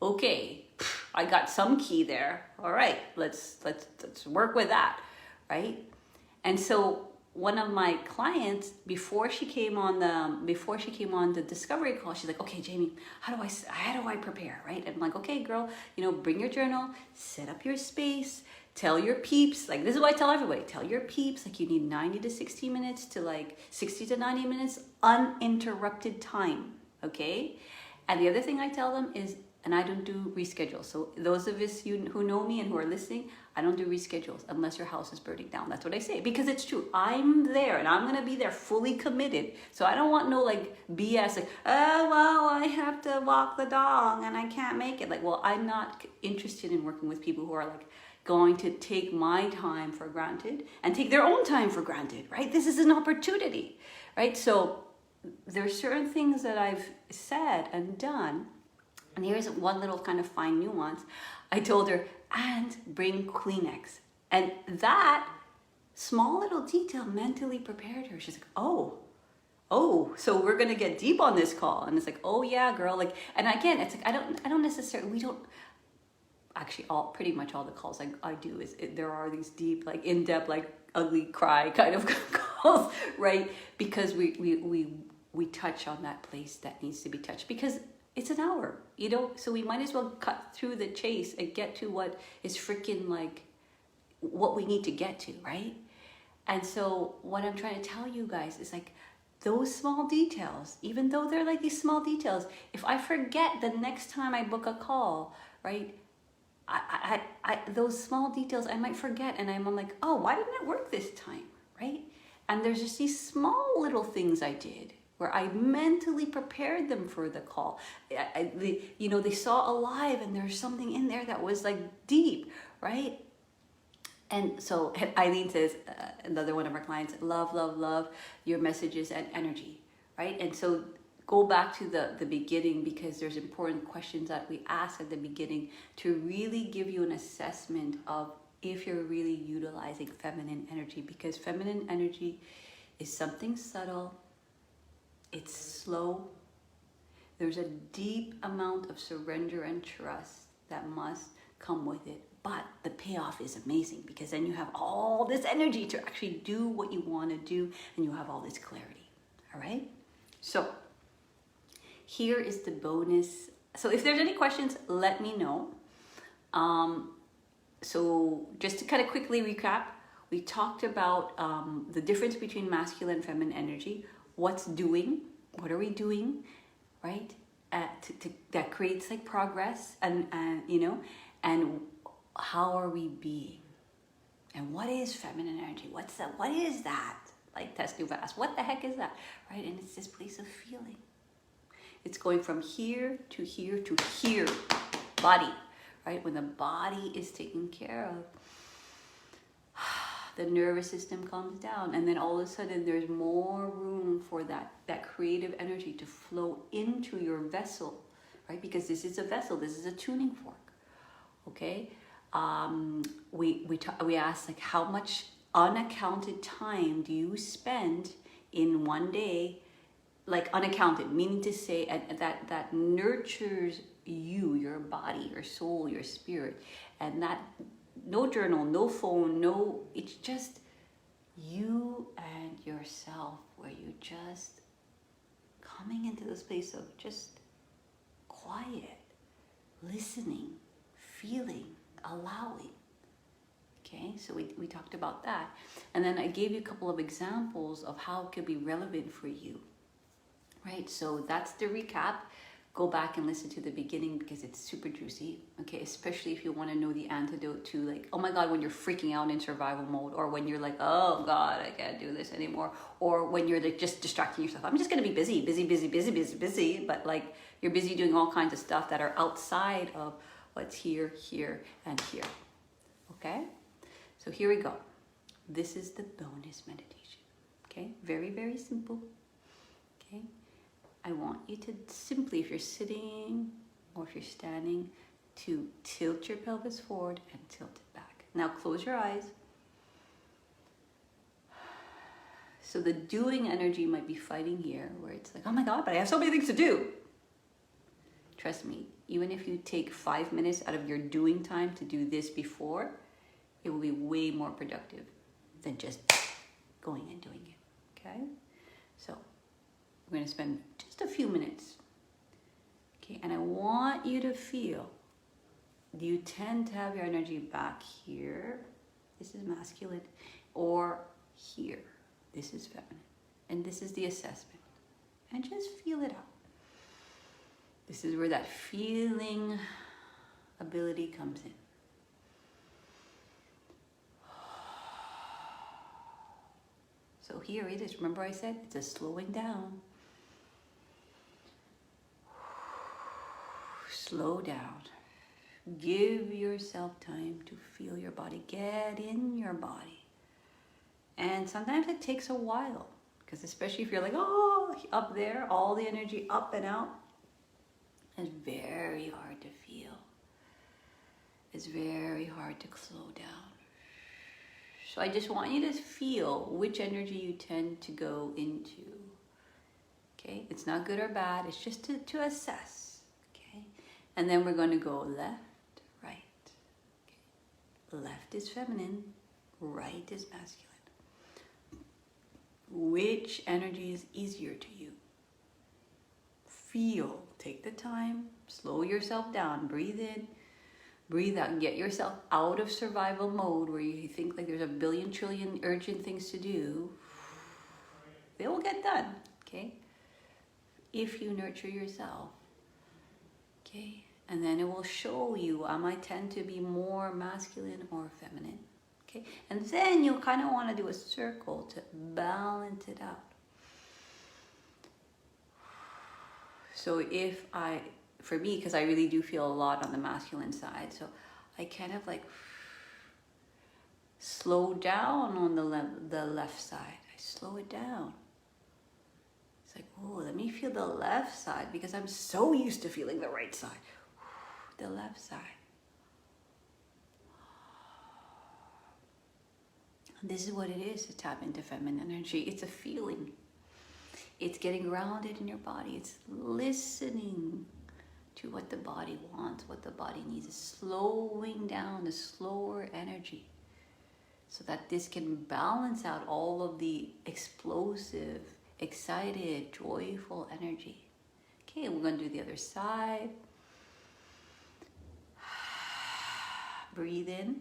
okay, I got some key there. All right, let's work with that, right? And so one of my clients, before she came on the discovery call, she's like, okay, Jamie, how do I prepare, right? And I'm like, okay, girl, bring your journal, set up your space, tell your peeps, like this is what I tell everybody, tell your peeps, like you need 90 to 60 minutes to like 60 to 90 minutes uninterrupted time, okay? And the other thing I tell them is, and I don't do reschedules. So those of us who know me and who are listening, I don't do reschedules unless your house is burning down. That's what I say, because it's true. I'm there and I'm gonna be there fully committed. So I don't want no like BS, like, oh, well, I have to walk the dog and I can't make it. Like, well, I'm not interested in working with people who are like going to take my time for granted and take their own time for granted, right? This is an opportunity, right? So there's certain things that I've said and done. And here's one little kind of fine nuance. I told her, and bring Kleenex. And that small little detail mentally prepared her. She's like, oh, so we're gonna get deep on this call. And it's like, oh yeah, girl. Like, and again, it's like, I don't necessarily, we don't, actually pretty much all the calls I do there are these deep, like in-depth, like ugly cry kind of calls, right? Because we touch on that place that needs to be touched, because it's an hour, so we might as well cut through the chase and get to what is freaking like what we need to get to, right? And so what I'm trying to tell you guys is like those small details, even though they're like these small details, if I forget the next time I book a call, right? I those small details I might forget, and I'm like, oh, why didn't it work this time, right? And there's just these small little things I did where I mentally prepared them for the call. They saw alive, and there's something in there that was like deep, right? And so Eileen says, another one of our clients, love your messages and energy, right? And so go back to the beginning, because there's important questions that we ask at the beginning to really give you an assessment of if you're really utilizing feminine energy, because feminine energy is something subtle. It's slow. There's a deep amount of surrender and trust that must come with it. But the payoff is amazing, because then you have all this energy to actually do what you want to do, and you have all this clarity. All right? So here is the bonus. So if there's any questions, let me know. So just to kind of quickly recap, we talked about the difference between masculine and feminine energy. What are we doing, right? That creates like progress, and how are we being? And what is feminine energy? What is that? Like Tesnuva asked, what the heck is that? Right? And it's this place of feeling. It's going from here to here to here, body, right? When the body is taken care of, the nervous system calms down, and then all of a sudden there's more room for that creative energy to flow into your vessel, right? Because this is a vessel, this is a tuning fork, okay? We asked, like, how much unaccounted time do you spend in one day, like unaccounted, meaning to say that nurtures you, your body, your soul, your spirit, and that no journal, no phone, it's just you and yourself, where you just coming into this place of just quiet, listening, feeling, allowing. Okay, so we talked about that. And then I gave you a couple of examples of how it could be relevant for you. Right, so that's the recap. Go back and listen to the beginning because it's super juicy. Okay, especially if you want to know the antidote to, like, oh my God, when you're freaking out in survival mode, or when you're like, oh God, I can't do this anymore, or when you're like just distracting yourself. I'm just going to be busy, but like you're busy doing all kinds of stuff that are outside of what's here, and here. Okay, so here we go. This is the bonus meditation. Okay, very, very simple. Okay. I want you to simply, if you're sitting or if you're standing, to tilt your pelvis forward and tilt it back. Now close your eyes. So the doing energy might be fighting here, where it's like, oh my God, but I have so many things to do. Trust me, even if you take 5 minutes out of your doing time to do this before, it will be way more productive than just going and doing it, okay? So we're going to spend just a few minutes. Okay, and I want you to feel, do you tend to have your energy back here? This is masculine. Or here? This is feminine. And this is the assessment. And just feel it out. This is where that feeling ability comes in. So here it is. Remember I said it's a slowing down. Slow down. Give yourself time to feel your body. Get in your body. And sometimes it takes a while, because especially if you're like, oh, up there, all the energy up and out, it's very hard to feel. It's very hard to slow down. So I just want you to feel which energy you tend to go into. Okay, it's not good or bad, it's just to assess. And then we're going to go left, right. Okay. Left is feminine, right is masculine. Which energy is easier to you? Feel, take the time, slow yourself down, breathe in, breathe out, and get yourself out of survival mode where you think like there's a billion trillion urgent things to do. They will get done, okay? If you nurture yourself. Okay, and then it will show you, I might tend to be more masculine or feminine. Okay, and then you'll kind of want to do a circle to balance it out. So for me, because I really do feel a lot on the masculine side, so I kind of like slow down on the left side. I slow it down. Like, oh, let me feel the left side, because I'm so used to feeling the right side. The left side. This is what it is to tap into feminine energy. It's a feeling. It's getting grounded in your body. It's listening to what the body wants, what the body needs. It's slowing down the slower energy so that this can balance out all of the explosive, excited, joyful energy. Okay, we're going to do the other side. Breathe in,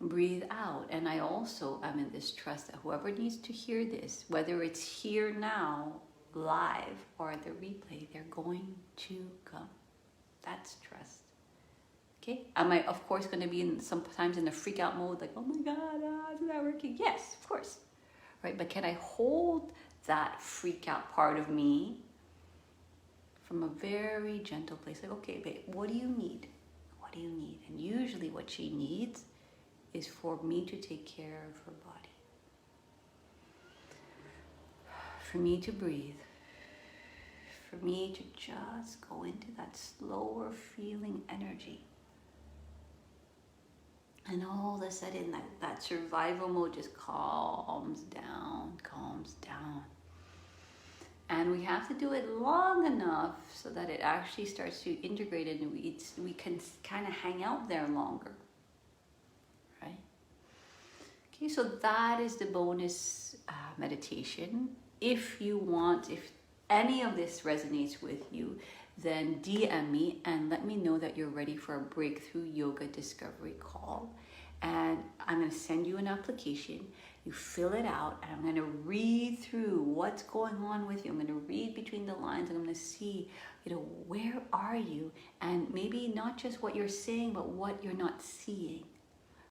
breathe out. And I also am in this trust that whoever needs to hear this, whether it's here now, live, or at the replay, they're going to come. That's trust. Okay, am I, of course, going to be sometimes in a freak out mode, like, oh my God, is that working? Yes, of course. Right, but can I hold that freak out part of me from a very gentle place? Like, okay, babe, what do you need? What do you need? And usually what she needs is for me to take care of her body. For me to breathe. For me to just go into that slower feeling energy. And all of a sudden, that survival mode just calms down. And we have to do it long enough so that it actually starts to integrate and we can kind of hang out there longer, right? Okay, so that is the bonus meditation. if you want, if any of this resonates with you, then DM me and let me know that you're ready for a breakthrough yoga discovery call. And I'm going to send you an application. You fill it out, and I'm going to read through what's going on with you. I'm going to read between the lines, and I'm going to see, where are you? And maybe not just what you're saying, but what you're not seeing.